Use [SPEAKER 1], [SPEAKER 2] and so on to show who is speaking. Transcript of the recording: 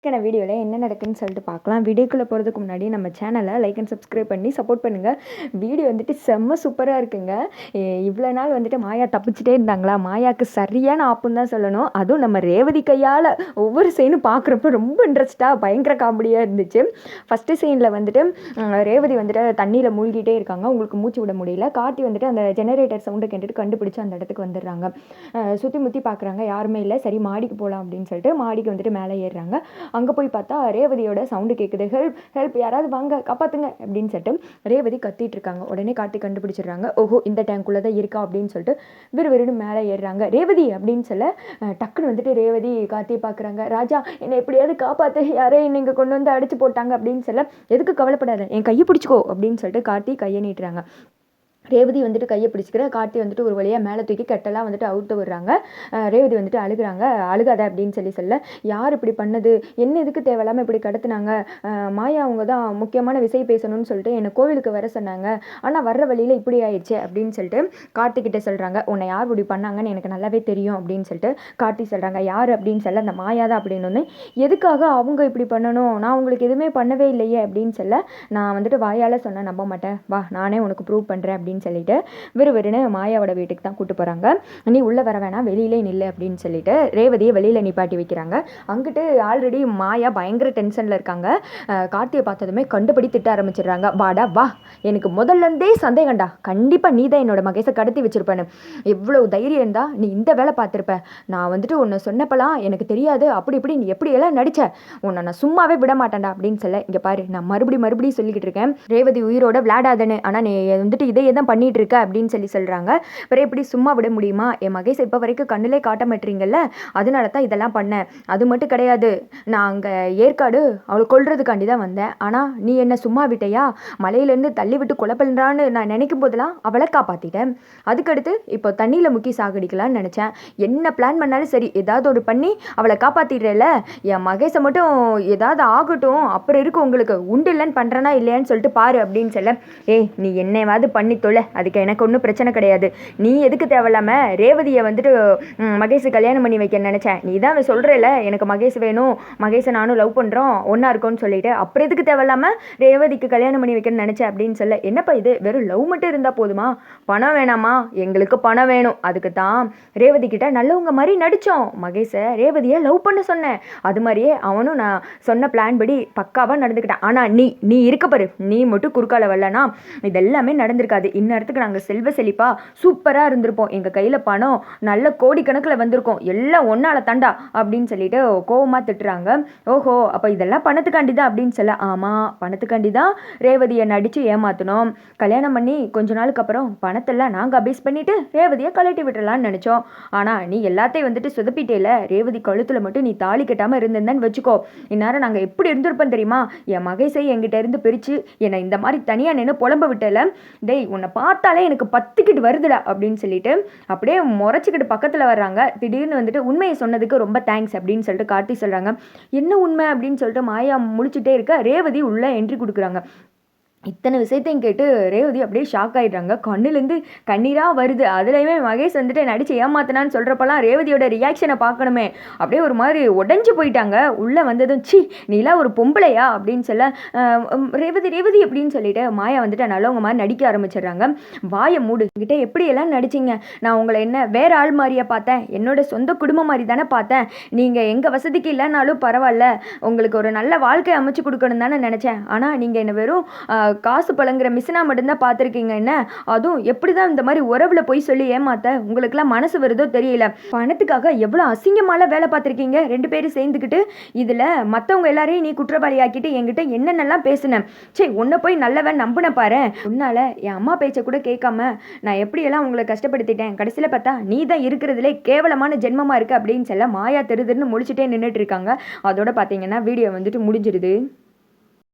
[SPEAKER 1] வீடியோவில் என்ன நடக்குதுன்னு சொல்லிட்டு பார்க்கலாம். வீடியோக்குள்ளே போகிறதுக்கு முன்னாடி நம்ம சேனலை லைக் அண்ட் சப்ஸ்கிரைப் பண்ணி சப்போர்ட் பண்ணுங்கள். வீடியோ வந்துட்டு செம்ம சூப்பராக இருக்குங்க. இவ்வளோ நாள் வந்துட்டு மாயா தப்பிச்சிட்டே இருந்தாங்களா, மாயாவுக்கு சரியான ஆப்புன்னு தான் சொல்லணும். அதுவும் நம்ம ரேவதி கையால் ஒவ்வொரு சீனும் பார்க்குறப்ப ரொம்ப இன்ட்ரெஸ்ட்டாக பயங்கர காமெடியாக இருந்துச்சு. ஃபஸ்ட்டு சீனில் வந்துட்டு ரேவதி வந்துட்டு தண்ணியில் மூழ்கிட்டே இருக்காங்க, உங்களுக்கு மூச்சு விட முடியல. கார்த்தி வந்துட்டு அந்த ஜெனரேட்டர் சவுண்டை கேட்டுட்டு கண்டுபிடிச்சி அந்த இடத்துக்கு வந்துடுறாங்க. சுற்றி முற்றி பார்க்குறாங்க, யாருமே இல்லை. சரி மாடிக்கு போகலாம் அப்படின்னு சொல்லிட்டு மாடிக்கு வந்துட்டு மேலே ஏறுறாங்க. அங்கே போய் பார்த்தா ரேவதியோட சவுண்டு கேட்குது. ஹெல்ப் ஹெல்ப், யாராவது வாங்க காப்பாற்றுங்க அப்படின்னு சொல்லிட்டு ரேவதி கத்திட்டு இருக்காங்க. உடனே கார்த்தி கண்டுபிடிச்சிடுறாங்க. ஓஹோ, இந்த டேங்க்குள்ளே தான் இருக்கா அப்படின்னு சொல்லிட்டு விறுவிறுன்னு மேலே ஏறுறாங்க. ரேவதி அப்படின்னு சொல்ல டக்குன்னு வந்துட்டு ரேவதி கார்த்தியை பார்க்குறாங்க. ராஜா, என்னை எப்படியாவது காப்பாற்று, யாரையும் என்னை இங்கே கொண்டு வந்து அடிச்சு போட்டாங்க அப்படின்னு சொல்ல, எதுக்கு கவலைப்படாத, என் கையை பிடிச்சிக்கோ அப்படின்னு சொல்லிட்டு கார்த்தி கையை நீட்டுறாங்க. ரேவதி வந்துட்டு கையை பிடிச்சிக்கிற கார்த்தி வந்துட்டு ஒரு வழியாக மேலே தூக்கி கட்டெல்லாம் வந்துட்டு அவுட்டு விடுறாங்க. ரேவதி வந்துட்டு அழுகுறாங்க. அழுகாத அப்படின்னு சொல்ல, யார் இப்படி பண்ணது, என்ன இதுக்கு தேவையில்லாமல் இப்படி கடத்துனாங்க, மாயா அவங்க தான் முக்கியமான விஷயம் பேசணும்னு சொல்லிட்டு என்னை கோவிலுக்கு வர சொன்னாங்க, ஆனால் வர்ற வழியில் இப்படி ஆயிடுச்சு அப்படின்னு சொல்லிட்டு கார்த்திகிட்ட சொல்கிறாங்க. உன்னை யார் இப்படி பண்ணாங்கன்னு எனக்கு நல்லாவே தெரியும் அப்படின்னு சொல்லிட்டு கார்த்தி சொல்கிறாங்க. யார் அப்படின்னு சொல்ல, அந்த மாயா தான் அப்படின்னு. எதுக்காக அவங்க இப்படி பண்ணணும், நான் உங்களுக்கு எதுவுமே பண்ணவே இல்லையே அப்படின்னு சொல்ல, நான் வந்துட்டு வாயால் சொன்ன நம்ப மாட்டேன், வா நானே உனக்கு ப்ரூவ் பண்ணுறேன் அப்படின்னு சொல்லிட்டு விறுவிறுன்னு மாயாவோட வீட்டுக்கு தான் கூட்டு போகிறாங்க. நீ உள்ளே வர வேணாம், வெளியிலே நில்லு அப்படின்னு சொல்லிட்டு ரேவதியை வெளியில் நிப்பாட்டி வைக்கிறாங்க. அங்கிட்டு ஆல்ரெடி மாயா பயங்கர டென்ஷனில் இருக்காங்க. கார்த்தியை பார்த்ததுமே கண்டுபடி திட்ட ஆரம்பிச்சிடுறாங்க. வாடா வா, எனக்கு முதல்லேருந்தே சந்தேகம்டா, கண்டிப்பாக நீ தான் என்னோட மகேஷை கடத்தி வச்சிருப்பேன்னு. எவ்வளோ தைரியம் இருந்தா நீ இந்த வேலை பார்த்துருப்ப, நான் வந்துட்டு உன்னை சொன்னப்பலாம் எனக்கு தெரியாது, அப்படி இப்படி நீ எப்படியெல்லாம் நடிச்ச, உன்னை நான் சும்மாவே விட மாட்டேன்டா அப்படின்னு சொல்ல, இங்கே பாரு நான் மறுபடியும் சொல்லிக்கிட்டு இருக்கேன், ரேவதி உயிரோட விளையாடாதன்னு, ஆனால் நீ வந்துட்டு இதையே தான் பண்ணிட்டு இருக்க அப்படின்னு சொல்கிறாங்க. அப்புறம் எப்படி சும்மா விட முடியுமா, என் மகேஷ் இப்போ வரைக்கும் கண்ணிலே காட்ட மாட்டீங்கல்ல, அதனால தான் இதெல்லாம் பண்ணேன். அது மட்டும் கிடையாது, நான் அங்கே ஏற்காடு அவளை கொல்றதுக்காண்டி தான் வந்தேன், ஆனால் நீ என்ன சும்மா விட்டையா, மலையிலேருந்து தள்ளி விட்டு கொலை பண்ணுறான்னு நான் நினைக்கும் போதெல்லாம் அவளை காப்பாற்றிட்டேன். அதுக்கடுத்து இப்போ தண்ணியில் முக்கி சாகடிக்கலான்னு நினச்சேன். என்ன பிளான் பண்ணாலும் சரி, ஏதாவது ஒரு பண்ணி அவளை காப்பாற்றிடுறல, என் மகேஷை மட்டும் ஏதாவது ஆகட்டும், அப்புறம் இருக்கு உங்களுக்கு, உண்டு இல்லைன்னு பண்ணுறேனா இல்லையான்னு சொல்லிட்டு பாரு அப்படின்னு சொல்ல, ஏய் நீ என்னையாவது பண்ணி தொலை, அதுக்கு எனக்கு ஒன்றும் பிரச்சனை கிடையாது, நீ எதுக்கு தேவையில்லாமல் ரேவதியை வந்துட்டு மகேஷை கல்யாணம் பண்ணி வைக்க நினச்சேன், நீ தான் சொல்கிறல எனக்கு மகேஷ் வேணும், மகேஷை நானும் லவ் பண்ணுறோம் ஒன்றா இருக்கோன்னு சொல்லிட்டு, அப்புறம் எதுக்கு தேவையில்லாமல் ரேவதிக்கு கல்யாணம் பண்ணி வைக்கணும்னு நினச்சேன் அப்படின்னு சொல்ல, என்னப்பா இது வெறும் லவ் மட்டும் இருந்தால் போதுமா, பணம் வேணாமா, எங்களுக்கு பணம் வேணும், அதுக்கு தான் ரேவதி கிட்ட நல்லவங்க மாதிரி நடித்தோம், மகேஷை ரேவதியை லவ் பண்ண சொன்னேன், அது மாதிரியே அவனும் நான் சொன்ன பிளான் படி பக்காவாக நடந்துக்கிட்டான், ஆனால் நீ இருக்க பாரு, நீ மட்டும் குறுக்கால வரலனா இதெல்லாமே நடந்திருக்காது, இந்நேரத்துக்கு நாங்கள் செல்வ செழிப்பா சூப்பராக இருந்திருப்போம், எங்கள் கையில் பணம் நல்ல கோடிக்கணக்கில் வந்திருக்கோம், எல்லாம் ஒன்னால தண்டா அப்படின்னு சொல்லிட்டு கோவமாக திட்டுறாங்க. ஓஹோ, அப்போ இதெல்லாம் பணத்துக்காண்டி தான் அப்படின்னு சொல்ல, ஆமாம் பணத்துக்காண்டி தான் ரேவதியை நடித்து ஏமாற்றணும், கல்யாணம் பண்ணி கொஞ்ச நாளுக்கு அப்புறம் பணத்தெல்லாம் நாங்கள் அபேஸ் பண்ணிவிட்டு ரேவதியை கழட்டி விட்டுறலான்னு நினச்சோம், ஆனால் நீ எல்லாத்தையும் வந்துட்டு சொதப்பிட்டேல, ரேவதி கழுத்தில் மட்டும் நீ தாலி கட்டாமல் இருந்திருந்தேன்னு வச்சுக்கோ, இந்நேரம் நாங்கள் எப்படி இருந்திருப்போம் தெரியுமா, என் மகேஷை என்கிட்ட இருந்து பிரித்து என்னை இந்த மாதிரி தனியாக நின்று புலம்ப விட்டல, டேய் உன்னை பார்த்தாலே எனக்கு பத்துக்கிட்டு வருதுடா அப்படின்னு சொல்லிட்டு அப்படியே முறைச்சிக்கிட்டு பக்கத்தில் வர்றாங்க. திடீர்னு வந்துட்டு உண்மையை சொன்னதுக்கு ரொம்ப தேங்க்ஸ் அப்படின்னு சொல்லிட்டு கார்த்தி சொல்கிறாங்க. என்ன உண்மை அப்படின்னு சொல்லிட்டு மாயா முழிச்சுட்டே இருக்க ரேவதி உள்ளே என்ட்ரி கொடுக்குறாங்க. இத்தனை விஷயத்தையும் கேட்டு ரேவதி அப்படியே ஷாக் ஆகிடுறாங்க. கண்ணுலேருந்து கண்ணீராக வருது. அதுலேயுமே மகேஷ் வந்துட்டு நடித்து ஏமாத்தினான்னு சொல்கிறப்பெல்லாம் ரேவதியோட ரியாக்ஷனை பார்க்கணுமே, அப்படியே ஒரு மாதிரி உடஞ்சி போயிட்டாங்க. உள்ளே வந்ததும் சி நீலாம் ஒரு பொம்பளையா அப்படின்னு சொல்ல, ரேவதி அப்படின்னு சொல்லிட்டு மாயா வந்துட்டு நல்லவங்க மாதிரி நடிக்க ஆரம்பிச்சிடுறாங்க. வாயை மூடு, கிட்டே எப்படியெல்லாம் நடிச்சிங்க, நான் உங்களை என்ன வேறு ஆள் மாதிரியா பார்த்தேன், என்னோட சொந்த குடும்பம் மாதிரி தானே பார்த்தேன், நீங்கள் எங்கள் வசதிக்கு இல்லைனாலும் பரவாயில்ல, உங்களுக்கு ஒரு நல்ல வாழ்க்கை அமைச்சு கொடுக்கணும் தானே நினச்சேன், ஆனால் நீங்கள் என்ன வெறும் காசு பழங்குற மிஷினா மட்டும்தான் பார்த்துருக்கீங்க, என்ன அதுவும் எப்படி தான் இந்த மாதிரி உறவுல போய் சொல்லி ஏமாத்த உங்களுக்குலாம் மனசு வருதோ தெரியல, பணத்துக்காக எவ்வளோ அசிங்கமால வேலை பார்த்துருக்கீங்க ரெண்டு பேரும் சேர்ந்துக்கிட்டு, இதில் மற்றவங்க எல்லாரையும் நீ குற்றவாளி ஆக்கிட்டு என்கிட்ட என்னென்னலாம் பேசுனேன், சரி உன்னை போய் நல்லவன் நம்பின பாரு, உன்னால என் அம்மா பேச்சை கூட கேட்காம நான் எப்படியெல்லாம் உங்களை கஷ்டப்படுத்திட்டேன், கடைசியில் பார்த்தா நீ தான் இருக்கிறதுலே கேவலமான ஜென்மமாக இருக்கு அப்படின்னு சொல்ல மாயா தெருதுன்னு முடிச்சுட்டே நின்றுட்டு இருக்காங்க. அதோட பார்த்தீங்கன்னா வீடியோ வந்துட்டு முடிஞ்சிருது.